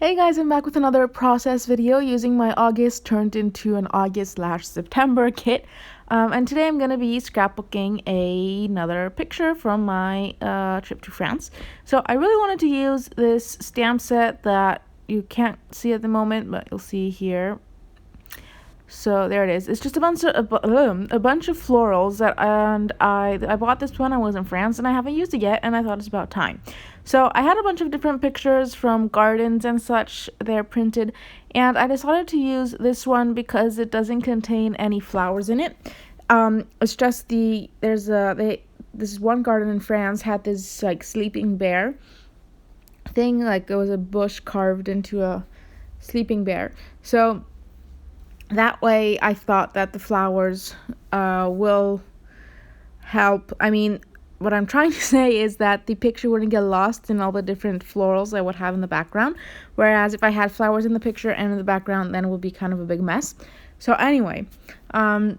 Hey guys, I'm back with another process video using my August turned into an August/September kit. And today I'm going to be scrapbooking another picture from my trip to France. So I really wanted to use this stamp set that you can't see at the moment, but you'll see here. So there it is. It's just a bunch of florals and I bought this when I was in France and I haven't used it yet, and I thought it's about time. So I had a bunch of different pictures from gardens and such. They're printed, and I decided to use this one because it doesn't contain any flowers in it. It's just this one garden in France had this like sleeping bear thing, like it was a bush carved into a sleeping bear. So that way I thought that the flowers will help. I mean, what I'm trying to say is that the picture wouldn't get lost in all the different florals I would have in the background, whereas if I had flowers in the picture and in the background, then it would be kind of a big mess. So anyway, so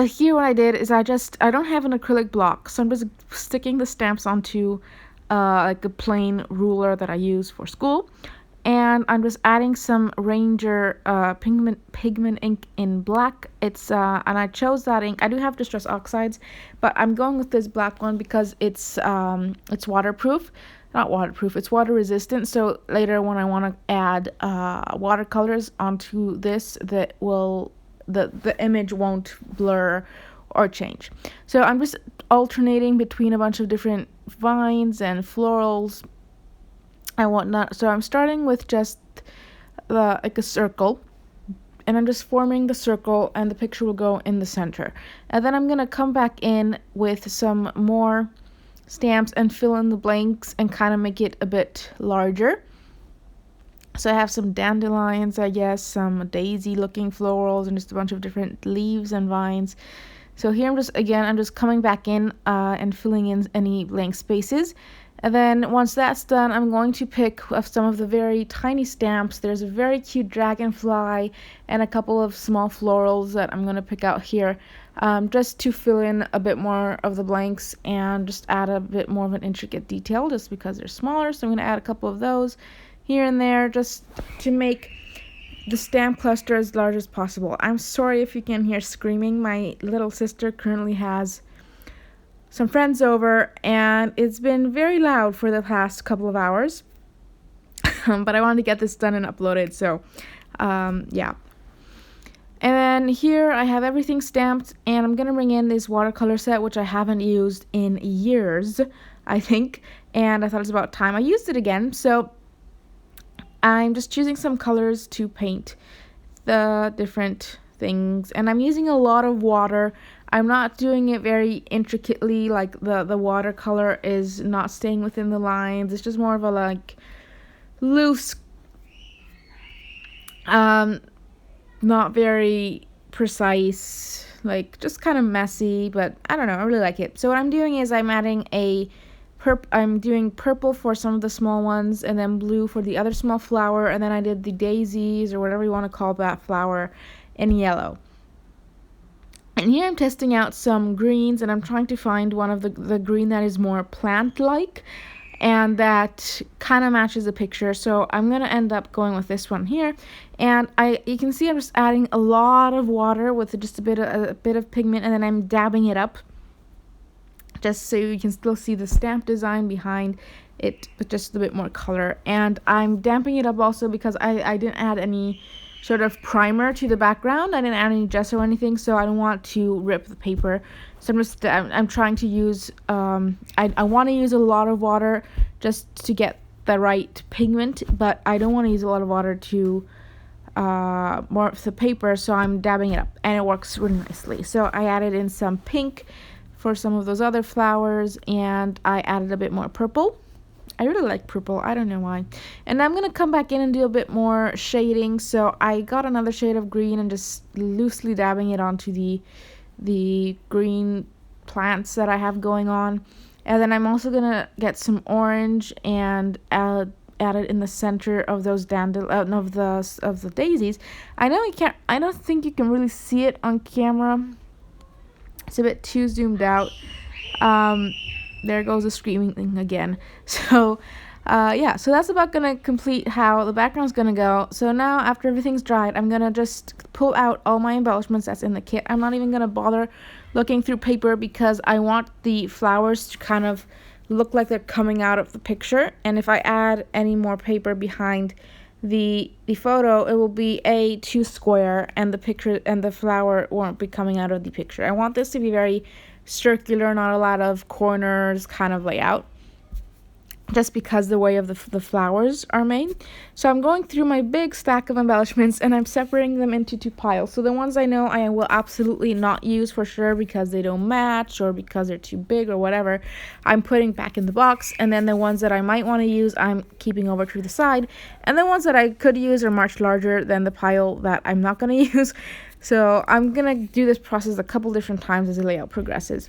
here what I did is I don't have an acrylic block, so I'm just sticking the stamps onto like a plain ruler that I use for school. And I'm just adding some Ranger pigment ink in black. It's and I chose that ink. I do have Distress Oxides, but I'm going with this black one because it's waterproof. Not waterproof, it's water resistant. So later when I want to add watercolors onto this, the image won't blur or change. So I'm just alternating between a bunch of different vines and florals and whatnot. So I'm starting with just like a circle, and I'm just forming the circle, and the picture will go in the center. And then I'm gonna come back in with some more stamps and fill in the blanks and kind of make it a bit larger. So I have some dandelions, I guess, some daisy looking florals, and just a bunch of different leaves and vines. So here I'm just coming back in and filling in any blank spaces. And then once that's done, I'm going to pick up some of the very tiny stamps. There's a very cute dragonfly and a couple of small florals that I'm going to pick out here, just to fill in a bit more of the blanks and just add a bit more of an intricate detail just because they're smaller. So I'm going to add a couple of those here and there just to make the stamp cluster as large as possible. I'm sorry if you can hear screaming. My little sister currently has some friends over, and it's been very loud for the past couple of hours. But I wanted to get this done and uploaded, so yeah. And then here I have everything stamped, and I'm gonna bring in this watercolor set, which I haven't used in years, I think, and I thought it's about time I used it again. So I'm just choosing some colors to paint the different things, and I'm using a lot of water. I'm not doing it very intricately, like the watercolor is not staying within the lines. It's just more of a like loose, not very precise, like just kind of messy, but I don't know, I really like it. So what I'm doing is I'm adding I'm doing purple for some of the small ones, and then blue for the other small flower, and then I did the daisies, or whatever you want to call that flower, in yellow. And here I'm testing out some greens, and I'm trying to find one of the green that is more plant-like and that kind of matches the picture. So I'm going to end up going with this one here. And you can see I'm just adding a lot of water with just a bit of pigment, and then I'm dabbing it up just so you can still see the stamp design behind it, but just a bit more color. And I'm damping it up also because I didn't add any sort of primer to the background. I didn't add any gesso or anything, so I don't want to rip the paper. So I'm trying to use I want to use a lot of water just to get the right pigment, but I don't want to use a lot of water to morph the paper, so I'm dabbing it up, and it works really nicely. So I added in some pink for some of those other flowers, and I added a bit more purple. I really like purple, I don't know why. And I'm going to come back in and do a bit more shading. So I got another shade of green and just loosely dabbing it onto the green plants that I have going on. And then I'm also going to get some orange and add it in the center of those of the daisies. I don't think you can really see it on camera. It's a bit too zoomed out. There goes the screaming thing again. So Yeah, so that's about gonna complete how the background's gonna go. So now after everything's dried, I'm gonna just pull out all my embellishments that's in the kit. I'm not even gonna bother looking through paper because I want the flowers to kind of look like they're coming out of the picture. And if I add any more paper behind the photo, it will be too square, and the picture and the flower won't be coming out of the picture. I want this to be very circular, not a lot of corners kind of layout, just because the way of the flowers are made. So I'm going through my big stack of embellishments and I'm separating them into two piles. So the ones I know I will absolutely not use for sure because they don't match or because they're too big or whatever, I'm putting back in the box. And then the ones that I might want to use, I'm keeping over to the side. And the ones that I could use are much larger than the pile that I'm not going to use. So I'm going to do this process a couple different times as the layout progresses.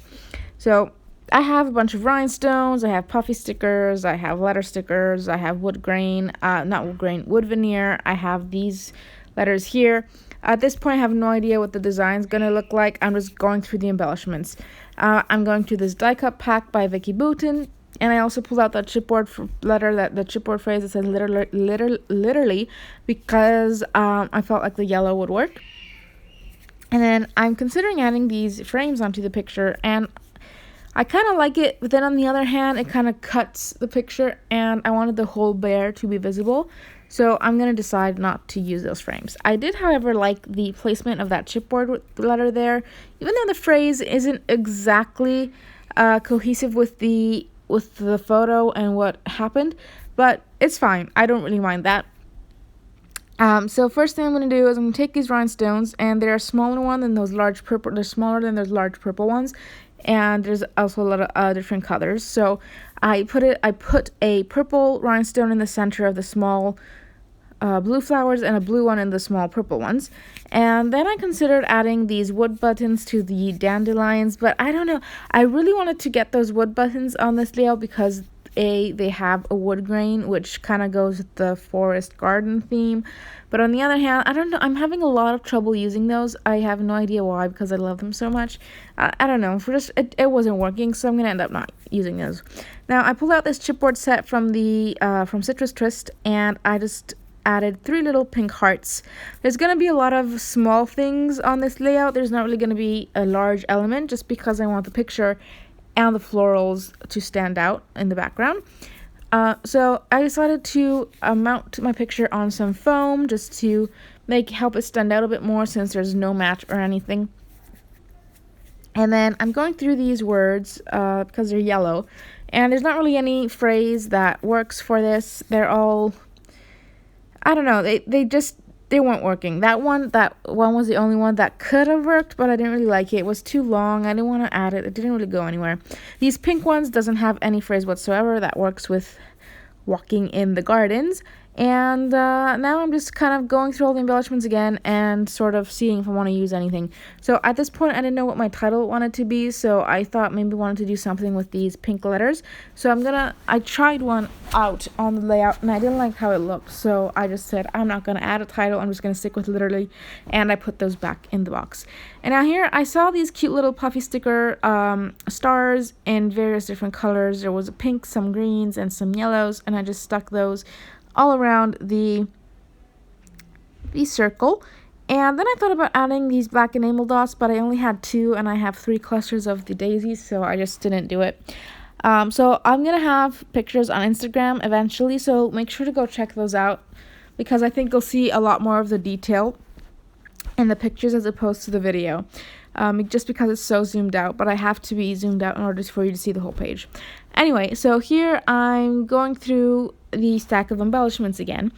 So I have a bunch of rhinestones, I have puffy stickers, I have letter stickers, I have wood grain, wood veneer. I have these letters here. At this point, I have no idea what the design's going to look like. I'm just going through the embellishments. I'm going to this die cut pack by Vicky Boutin, and I also pulled out that chipboard the chipboard phrase that says literally, because I felt like the yellow would work. And then I'm considering adding these frames onto the picture, and I kind of like it, but then on the other hand, it kind of cuts the picture, and I wanted the whole bear to be visible, so I'm going to decide not to use those frames. I did, however, like the placement of that chipboard letter there, even though the phrase isn't exactly cohesive with the photo and what happened, but it's fine. I don't really mind that. So first thing I'm going to do is I'm going to take these rhinestones, and they're smaller than those large purple. They're smaller than those large purple ones, and there's also a lot of different colors. So I put a purple rhinestone in the center of the small blue flowers and a blue one in the small purple ones. And then I considered adding these wood buttons to the dandelions, but I don't know. I really wanted to get those wood buttons on this layout because they have a wood grain, which kind of goes with the forest garden theme. But on the other hand, I don't know, I'm having a lot of trouble using those. I have no idea why, because I love them so much. I don't know, it wasn't working, so I'm gonna end up not using those. Now I pulled out this chipboard set from the from Citrus Twist, and I just added 3 little pink hearts. There's going to be a lot of small things on this layout. There's not really going to be a large element, just because I want the picture and the florals to stand out in the background. So I decided to mount my picture on some foam just to help it stand out a bit more, since there's no match or anything. And then I'm going through these words because they're yellow, and there's not really any phrase that works for this. They're all, I don't know, they weren't working. That one was the only one that could have worked, but I didn't really like it. It was too long. I didn't want to add it. It didn't really go anywhere. These pink ones doesn't have any phrase whatsoever that works with walking in the gardens. And now I'm just kind of going through all the embellishments again and sort of seeing if I want to use anything. So at this point, I didn't know what my title wanted to be, so I thought maybe I wanted to do something with these pink letters. So I tried one out on the layout, and I didn't like how it looked, so I just said I'm not going to add a title. I'm just going to stick with literally, and I put those back in the box. And now here I saw these cute little puffy sticker stars in various different colors. There was a pink, some greens, and some yellows, and I just stuck those all around the circle. And then I thought about adding these black enamel dots, but I only had 2, and I have 3 clusters of the daisies, so I just didn't do it. So I'm gonna have pictures on Instagram eventually, so make sure to go check those out, because I think you'll see a lot more of the detail in the pictures as opposed to the video. Just because it's so zoomed out, but I have to be zoomed out in order for you to see the whole page. Anyway, so here I'm going through the stack of embellishments again,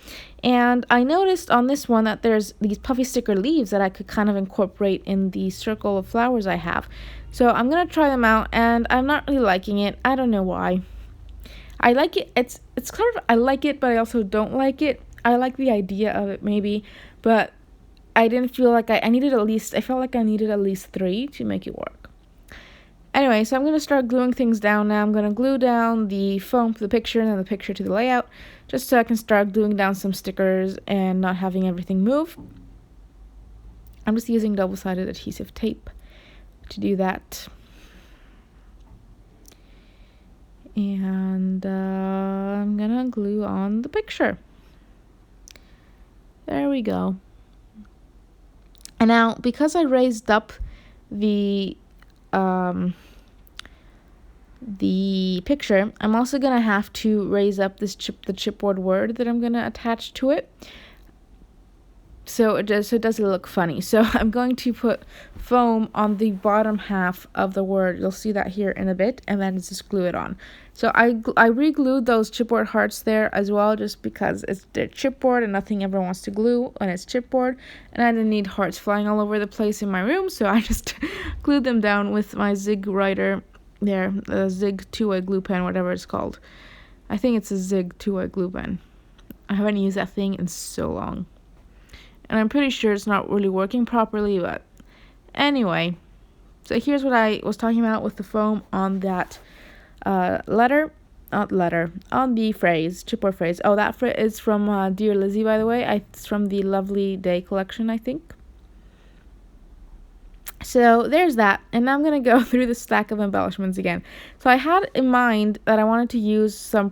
and I noticed on this one that there's these puffy sticker leaves that I could kind of incorporate in the circle of flowers I have. So I'm gonna try them out, and I'm not really liking it. I don't know why. I like it. It's kind of, I like it, but I also don't like it. I like the idea of it maybe, but I didn't feel like I felt like I needed at least 3 to make it work. Anyway, so I'm going to start gluing things down now. I'm going to glue down the foam to the picture and then the picture to the layout, just so I can start gluing down some stickers and not having everything move. I'm just using double-sided adhesive tape to do that. And I'm gonna glue on the picture. There we go. And now, because I raised up the picture, I'm also gonna have to raise up the chipboard word that I'm gonna attach to it, so it doesn't look funny. So I'm going to put foam on the bottom half of the word. You'll see that here in a bit, and then just glue it on. So I re-glued those chipboard hearts there as well, just because it's their chipboard and nothing ever wants to glue when it's chipboard, and I didn't need hearts flying all over the place in my room, so I just glued them down with my Zig writer there, the Zig 2-way glue pen, whatever it's called. I think it's a Zig 2-way glue pen. I haven't used that thing in so long, and I'm pretty sure it's not really working properly, but anyway. So here's what I was talking about with the foam on that on the phrase, chipboard phrase. Oh, that phrase is from Dear Lizzie, by the way. It's from the Lovely Day collection, I think. So there's that, and now I'm going to go through the stack of embellishments again. So I had in mind that I wanted to use some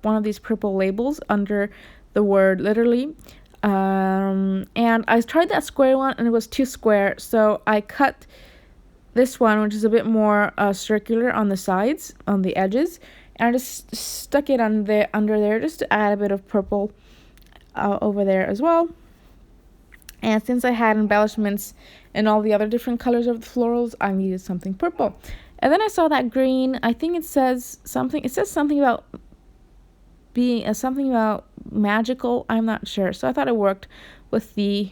one of these purple labels under the word literally, and I tried that square one and it was too square, so I cut this one, which is a bit more circular on the sides, on the edges, and I just stuck it under there just to add a bit of purple over there as well. And since I had embellishments in all the other different colors of the florals, I needed something purple. And then I saw that green. I think it says something. It says something about being something about magical. I'm not sure. So I thought it worked with the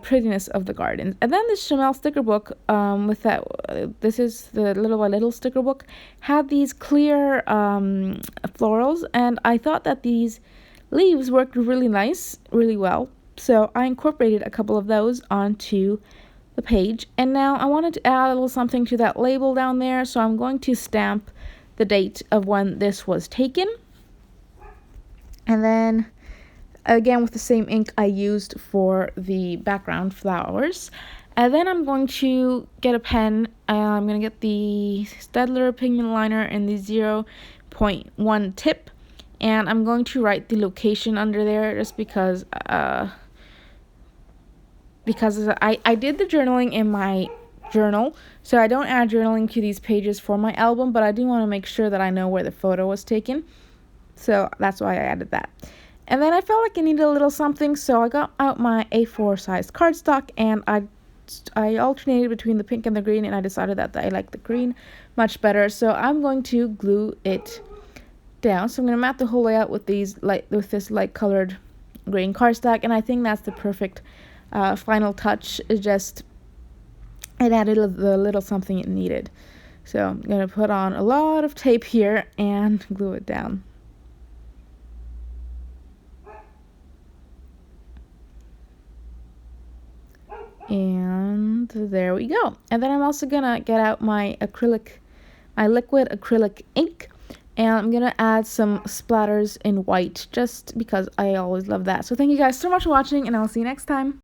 prettiness of the gardens. And then this Chanel sticker book, with that, this is the Little by Little sticker book, had these clear florals, and I thought that these leaves worked really nice, really well. So I incorporated a couple of those onto the page, and now I wanted to add a little something to that label down there, so I'm going to stamp the date of when this was taken. And then again with the same ink I used for the background flowers. And then I'm going to get a pen. I'm going to get the Staedtler pigment liner in the 0.1 tip, and I'm going to write the location under there just because I did the journaling in my journal, so I don't add journaling to these pages for my album, but I do want to make sure that I know where the photo was taken, so that's why I added that. And then I felt like I needed a little something, so I got out my A4 sized cardstock, and I alternated between the pink and the green, and I decided that I like the green much better, so I'm going to glue it down. So I'm going to map the whole layout with this light colored green cardstock, and I think that's the perfect final touch. It added the little something it needed. So I'm going to put on a lot of tape here and glue it down. And there we go. And then I'm also going to get out my liquid acrylic ink, and I'm going to add some splatters in white just because I always love that. So thank you guys so much for watching, and I'll see you next time.